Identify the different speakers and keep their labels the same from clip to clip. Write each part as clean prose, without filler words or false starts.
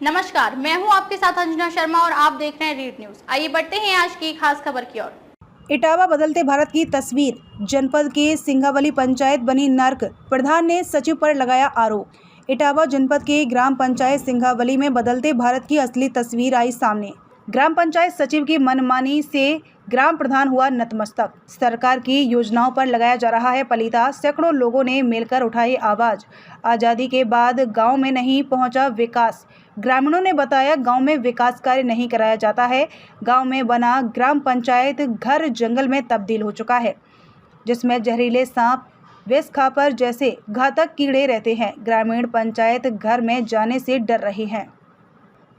Speaker 1: नमस्कार, मैं हूं आपके साथ अंजना शर्मा और आप देख रहे हैं रीड न्यूज। आइए बढ़ते हैं आज की खास खबर की ओर।
Speaker 2: इटावा बदलते भारत की तस्वीर। जनपद के सिंघावली पंचायत बनी नर्क। प्रधान ने सचिव पर लगाया आरोप। इटावा जनपद के ग्राम पंचायत सिंघावली में बदलते भारत की असली तस्वीर आई सामने। ग्राम पंचायत सचिव की मनमानी से ग्राम प्रधान हुआ नतमस्तक। सरकार की योजनाओं पर लगाया जा रहा है पलीता। सैकड़ों लोगों ने मिलकर उठाई आवाज। आज़ादी के बाद गांव में नहीं पहुंचा विकास। ग्रामीणों ने बताया गांव में विकास कार्य नहीं कराया जाता है। गांव में बना ग्राम पंचायत घर जंगल में तब्दील हो चुका है, जिसमें जहरीले सांप, विष खापर जैसे घातक कीड़े रहते हैं। ग्रामीण पंचायत घर में जाने से डर रहे हैं।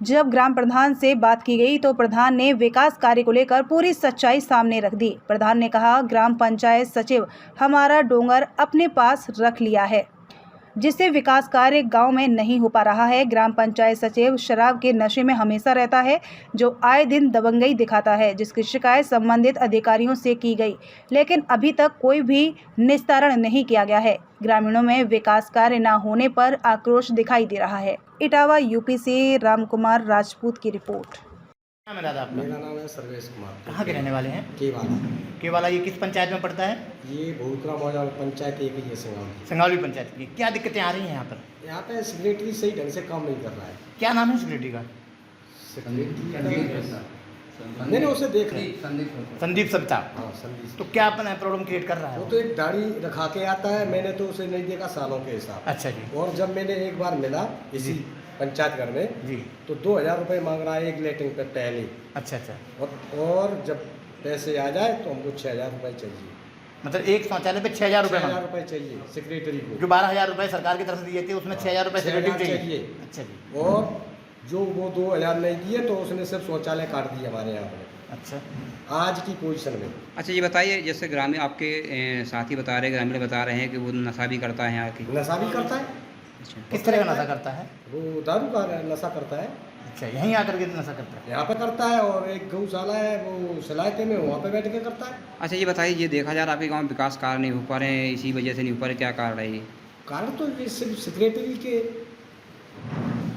Speaker 2: जब ग्राम प्रधान से बात की गई तो प्रधान ने विकास कार्य को लेकर पूरी सच्चाई सामने रख दी। प्रधान ने कहा, ग्राम पंचायत सचिव हमारा डोंगर अपने पास रख लिया है, जिससे विकास कार्य गांव में नहीं हो पा रहा है। ग्राम पंचायत सचिव शराब के नशे में हमेशा रहता है, जो आए दिन दबंगई दिखाता है, जिसकी शिकायत संबंधित अधिकारियों से की गई, लेकिन अभी तक कोई भी निस्तारण नहीं किया गया है। ग्रामीणों में विकास कार्य न होने पर आक्रोश दिखाई दे रहा है। इटावा यूपी से रामकुमार राजपूत की रिपोर्ट।
Speaker 3: नाम है दादा आपका?
Speaker 4: मेरा नाम है सर्वेश कुमार।
Speaker 3: कहाँ के रहने वाले हैं?
Speaker 4: केवाला।
Speaker 3: केवाला ये किस पंचायत में पड़ता है?
Speaker 4: ये भूतरा मौजा पंचायत एक ही है सिंगावली।
Speaker 3: संगावली पंचायत की। क्या दिक्कतें आ रही हैं यहाँ पर?
Speaker 4: यहाँ पे सेक्रेटरी सही ढंग से काम नहीं कर रहा है।
Speaker 3: क्या नाम है सेक्रेटरी का?
Speaker 4: मैंने उसे देख रही
Speaker 3: संदीप सविता।
Speaker 4: हाँ संदीप।
Speaker 3: तो क्या अपना प्रॉब्लम क्रिएट कर रहा है
Speaker 4: वो तो एक दाढ़ी रखा के आता है, मैंने तो उसे नहीं देखा सालों के हिसाब।
Speaker 3: अच्छा जी।
Speaker 4: और जब मैंने एक बार मिला इसी पंचायत घर में
Speaker 3: जी।
Speaker 4: तो 2000 रुपये मांग रहा है एक लेटरिन पे पहले।
Speaker 3: अच्छा अच्छा।
Speaker 4: और जब पैसे आ जाए तो हमको 6000 रुपये चाहिए।
Speaker 3: मतलब एक शौचालय पे 6000 रुपये
Speaker 4: 6000 रुपये चाहिए सेक्रेटरी को।
Speaker 3: जो 12000 रुपये सरकार की तरफ से दिए थे उसमें 6000 रुपये सेक्रेटरी चाहिए। अच्छा जी।
Speaker 4: और जो वो 2000 नहीं दिए तो उसने सिर्फ शौचालय काट दिए हमारे यहाँ पे।
Speaker 3: अच्छा।
Speaker 4: आज की पोजीशन में।
Speaker 5: अच्छा ये बताइए, जैसे ग्रामीण आपके साथी बता रहे हैं, ग्रामीण बता रहे हैं कि वो नशा भी करता है यहाँ की।
Speaker 4: नशा भी करता है।
Speaker 5: अच्छा।
Speaker 3: किस तरह का नशा करता है?
Speaker 4: वो दारू का नशा करता है।
Speaker 3: अच्छा, यहीं आकर के नशा करता है?
Speaker 4: यहाँ पे करता है और एक गौशाला है वो सलायते में, वहाँ पे बैठ के करता है।
Speaker 5: अच्छा ये बताइए, ये देखा जा रहा है आपके गाँव में विकास कार्य नहीं हो पा रहे हैं, इसी वजह से नहीं हो पा रहे, क्या कारण है ये?
Speaker 4: कारण तो ये सिर्फ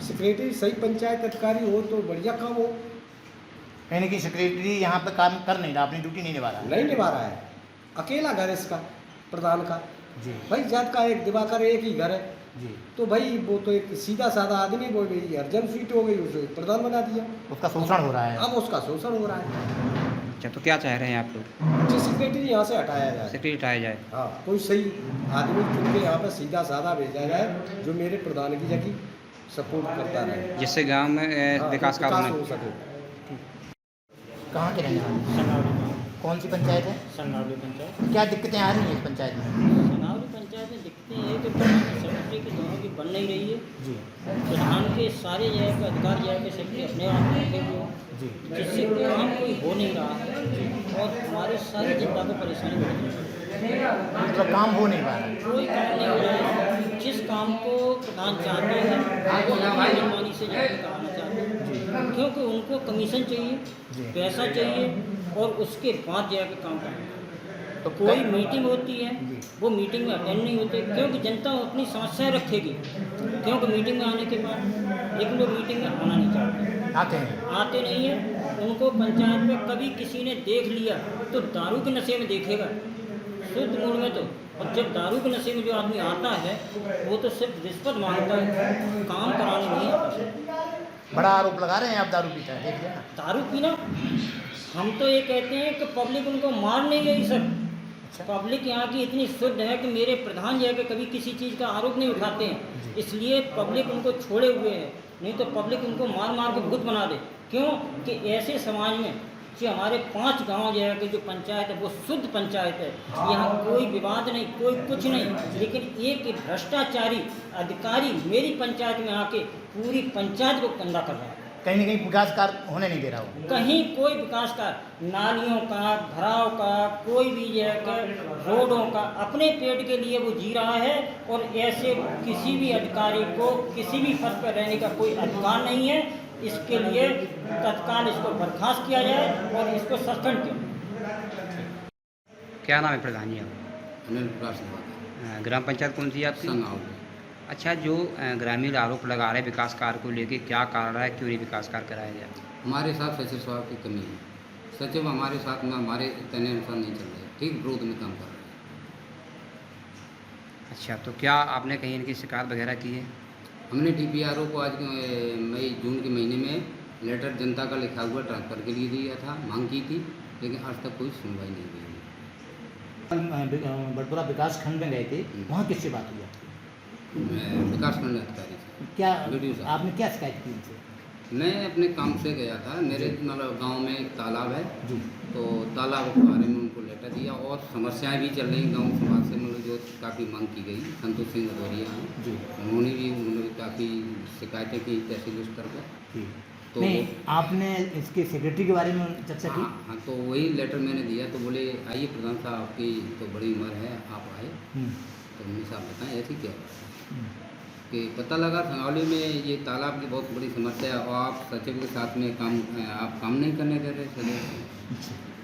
Speaker 4: सेक्रेटरी सही पंचायत अधिकारी हो तो बढ़िया काम हो।
Speaker 3: कहीं ना कहीं सेक्रेटरी यहाँ पे काम कर नहीं रहा, अपनी ड्यूटी नहीं निभा रहा।
Speaker 4: नहीं निभा रहा है। अकेला घर है इसका प्रधान का।
Speaker 3: जी
Speaker 4: भाई जात का एक दिवाकर एक ही घर है।
Speaker 3: जी।
Speaker 4: तो भाई वो तो एक सीधा साधा आदमी, वो भाई अर्जन सीट हो गई, उसे प्रधान बना दिया।
Speaker 3: उसका शोषण हो रहा है।
Speaker 4: अब उसका शोषण हो रहा है।
Speaker 5: अच्छा तो क्या चाह रहे हैं आप लोग?
Speaker 4: जो सेक्रेटरी यहाँ से हटाया जाए।
Speaker 5: सेक्रेटरी हटाया जाए।
Speaker 4: हाँ, कोई सही आदमी चुन के यहाँ पे सीधा साधा भेजा जाए, जो मेरे प्रधान की जगह सपोर्ट करता रहे,
Speaker 5: जिससे गाँव में
Speaker 4: हाँ,
Speaker 5: विकास कार्य
Speaker 4: हो
Speaker 5: में।
Speaker 4: सके।
Speaker 3: कहाँ के रहने वाले?
Speaker 6: संगावली।
Speaker 3: कौन सी पंचायत है?
Speaker 6: संगावली पंचायत।
Speaker 3: क्या दिक्कतें आ रही हैं इस पंचायत में?
Speaker 6: संगावली पंचायत में दिखते हैं कि प्रधान सेक्रेटरी की दोनों की बन नहीं रही है।
Speaker 3: जी
Speaker 6: प्रधान के सारे जो है अधिकार जो है कि सेक्रेटरी अपने आप में रखे हुए हैं,
Speaker 3: जी।
Speaker 6: जिससे काम कोई हो नहीं रहा है और हमारे सारी जनता को परेशानी हो रही है।
Speaker 3: मतलब काम हो नहीं पा रहा है।
Speaker 6: कोई काम नहीं हो रहा है। जिस काम को प्रधान चाहते हैं वो अपनी मनमानी से जाकर कराना चाहते हैं, क्योंकि उनको कमीशन चाहिए, पैसा चाहिए और उसके बाद जाकर काम करना। तो कोई मीटिंग होती है वो मीटिंग में अटेंड नहीं होते, क्योंकि जनता अपनी समस्याएं रखेगी, क्योंकि मीटिंग में आने के बाद लेकिन वो मीटिंग में आना नहीं चाहते, आते नहीं हैं। उनको पंचायत में कभी किसी ने देख लिया तो दारू के नशे में देखेगा, शुद्ध मूड में तो। और जब दारू के नशे में जो आदमी आता है वो तो सिर्फ रिश्वत मांगता है, काम कराने नहीं आता।
Speaker 3: बड़ा आरोप लगा रहे हैं आप दारू पीता है, देखिए ना।
Speaker 6: दारू पीना, हम तो ये कहते हैं कि पब्लिक उनको मार नहीं गई सर। पब्लिक यहाँ की इतनी शुद्ध है कि मेरे प्रधान जो है कि कभी किसी चीज़ का आरोप नहीं उठाते हैं, इसलिए पब्लिक उनको छोड़े हुए है। नहीं तो पब्लिक उनको मार मार के भूत बना दे। क्यों कि ऐसे समाज में जो हमारे 5 गांव जो है कि जो पंचायत है वो शुद्ध पंचायत है, यहाँ कोई विवाद नहीं, कोई कुछ नहीं, लेकिन एक भ्रष्टाचारी अधिकारी मेरी पंचायत में आके पूरी पंचायत को गंदा कर रहा है।
Speaker 3: कहीं ना कहीं विकास कार्य होने नहीं दे रहा हो।
Speaker 6: कहीं कोई विकास का, नालियों का, भराव का, कोई भी जो है रोडों का, अपने पेट के लिए वो जी रहा है। और ऐसे किसी भी अधिकारी को किसी भी पद पर रहने का कोई अधिकार नहीं है। इसके लिए तत्काल इसको बर्खास्त किया जाए और इसको सस्पेंड किया जाए।
Speaker 5: क्या नाम है प्रधान जी आप?
Speaker 4: अनिल प्रकाश।
Speaker 5: ग्राम पंचायत कौन सी है आपकी? अच्छा, जो ग्रामीण आरोप लगा रहे हैं विकास कार्य को लेके, क्या कारण है, क्यों नहीं विकास कार्य कराया गया?
Speaker 7: हमारे साथ सचिव साहब की कमी है। सचिव हमारे साथ में हमारे कहने अनुसार नहीं चल रहे, ठीक विरोध में काम कर रहे हैं।
Speaker 5: अच्छा, तो क्या आपने कहीं इनकी शिकायत वगैरह की है?
Speaker 7: हमने DPRO को आज मई जून के महीने में लेटर जनता का लिखा हुआ ट्रांसफ़र के लिए दिया था, मांग की थी, लेकिन आज तक कोई सुनवाई नहीं हुई।
Speaker 3: बड़पुरा विकास खंड में गए थे, वहाँ किससे बात हुई आपकी?
Speaker 7: विकास खंड अधिकारी से।
Speaker 3: क्या
Speaker 7: वीडियो साहब।
Speaker 3: आपने क्या शिकायत की उनसे?
Speaker 7: मैं अपने काम से गया था, मेरे मतलब गांव में एक तालाब है,
Speaker 3: जी।
Speaker 7: तो तालाब के बारे में उनको लेटर दिया और समस्याएं भी चल रही गांव समाज से, मतलब जो काफ़ी मांग की गई। संतोष सिंह भदौरिया हैं
Speaker 3: जी।
Speaker 7: उन्होंने भी काफ़ी शिकायतें की तहसील स्तर पर।
Speaker 3: जी।
Speaker 7: तो
Speaker 3: नहीं, आपने इसके सेक्रेटरी के बारे में चर्चा की?
Speaker 7: हाँ, तो वही लेटर मैंने दिया, तो बोले आइए प्रधान साहब, आपकी तो बड़ी उम्र है, आप आए। तो उन्होंने साहब बताएं ऐसी क्या बात है कि पता लगा थंगावली में ये तालाब की बहुत बड़ी समस्या है और आप सचिव के साथ में आप काम नहीं करने दे रहे सचिव।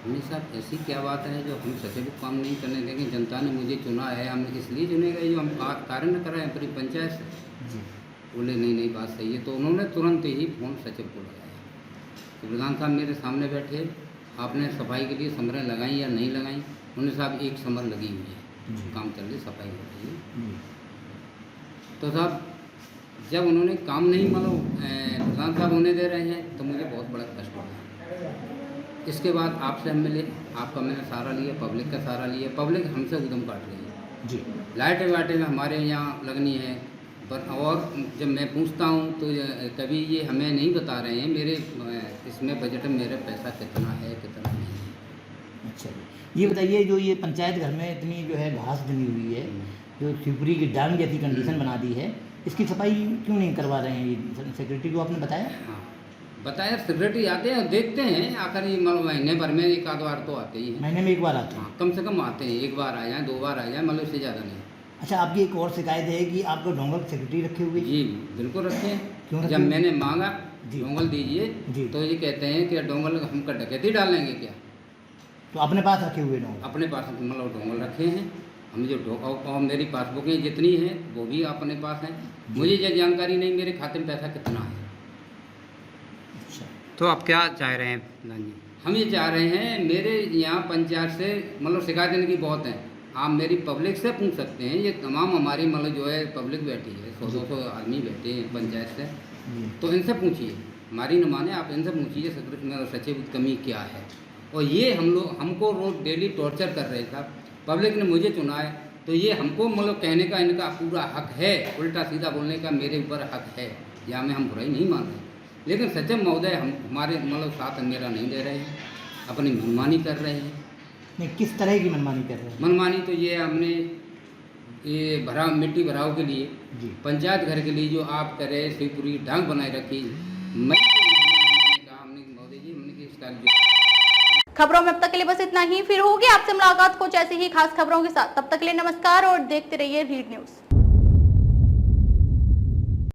Speaker 7: हमने साहब ऐसी क्या बात है जो हम सचिव को काम नहीं करने देंगे? जनता ने मुझे चुना है, हम इसलिए चुनेगा जो हम कार्य न कराएं अपनी पंचायत से। बोले नहीं बात सही है। तो उन्होंने तुरंत ही फ़ोन सचिव को लगाया। तो प्रधान साहब मेरे सामने बैठे, आपने सफाई के लिए समरें लगाई या नहीं लगाई? उन्होंने साहब एक समर लगी हुई है, काम चल रही, सफाई हो रही है। तो साहब जब उन्होंने काम नहीं मतलब प्रधान साहब होने दे रहे हैं, तो मुझे बहुत बड़ा कष्ट हो गया। इसके बाद आपसे हम मिले, आपका मैंने सहारा लिया, पब्लिक का सहारा लिया। पब्लिक हमसे उद्यम काट रही है
Speaker 3: जी।
Speaker 7: लाइटें वाइटें हमारे यहाँ लगनी है, पर और जब मैं पूछता हूँ तो कभी ये हमें नहीं बता रहे हैं मेरे इसमें बजट में मेरा पैसा कितना है कितना नहीं है।
Speaker 3: अच्छा, ये बताइए, जो ये पंचायत घर में इतनी जो है घास जमी हुई है, जो शिवपुरी की डांग जैसी कंडीशन बना दी है, इसकी सफाई क्यों नहीं करवा रहे हैं? ये सेक्रेटरी को आपने बताया?
Speaker 7: हाँ बताया, सेक्रेटरी आते हैं, देखते हैं, आखिर मतलब महीने भर में एक आध बार तो आते ही हैं।
Speaker 3: महीने में एक बार आते हैं?
Speaker 7: हाँ, कम से कम आते हैं, एक बार आ जाए, 2 बार आ जाए, मतलब इससे ज़्यादा नहीं।
Speaker 3: अच्छा, आपकी एक और शिकायत है कि आपको डोंगल सेक्रेटरी रखे हुए?
Speaker 7: जी बिल्कुल रखे हैं।
Speaker 3: क्यों रखे
Speaker 7: जब
Speaker 3: हुए?
Speaker 7: मैंने मांगा
Speaker 3: जी।
Speaker 7: डोंगल दीजिए,
Speaker 3: जी।
Speaker 7: तो ये कहते हैं कि डोंगल हमका डकैती डालेंगे क्या?
Speaker 3: तो अपने पास रखे हुए डोंगल?
Speaker 7: अपने पास मतलब डोंगल रखे हैं हम, जो और मेरी पासबुकें जितनी हैं वो भी अपने पास हैं। मुझे ये जानकारी नहीं मेरे खाते में पैसा कितना है।
Speaker 3: अच्छा,
Speaker 5: तो आप क्या चाह रहे हैं प्रधान जी?
Speaker 7: हम ये चाह रहे हैं, मेरे यहाँ पंचायत से मतलब शिकायत इनकी बहुत है, आप मेरी पब्लिक से पूछ सकते हैं। ये तमाम हमारी मतलब जो है पब्लिक बैठी है, 100-200 आदमी बैठे हैं पंचायत से, तो इनसे पूछिए, हमारी न माने आप इनसे पूछिए सेक्रेटरी सचिव की कमी क्या है। और ये हमको रोज डेली टॉर्चर कर रहे साहब। पब्लिक ने मुझे चुना है, तो ये हमको मतलब कहने का इनका पूरा हक है, उल्टा सीधा बोलने का मेरे ऊपर हक है, या में हम बुराई नहीं मान रहे। लेकिन सचिव महोदय हमारे मतलब साथ मेरा नहीं दे रहे हैं, अपनी मनमानी कर रहे हैं।
Speaker 3: नहीं, किस तरह की मनमानी कर रहे हैं?
Speaker 7: मनमानी तो ये हमने ये मिट्टी भराव के लिए
Speaker 3: जी।
Speaker 7: पंचायत घर के लिए जो आप कर रहे शिवपुरी डांग बनाए रखी, मई के महीने में मैंने कहा हमने महोदय जी हमने कि इसका जो
Speaker 1: खबरों में अब तक के लिए बस इतना ही। फिर होगी आपसे मुलाकात कुछ ऐसी ही खास खबरों के साथ। तब तक के लिए नमस्कार और देखते रहिए रीड न्यूज।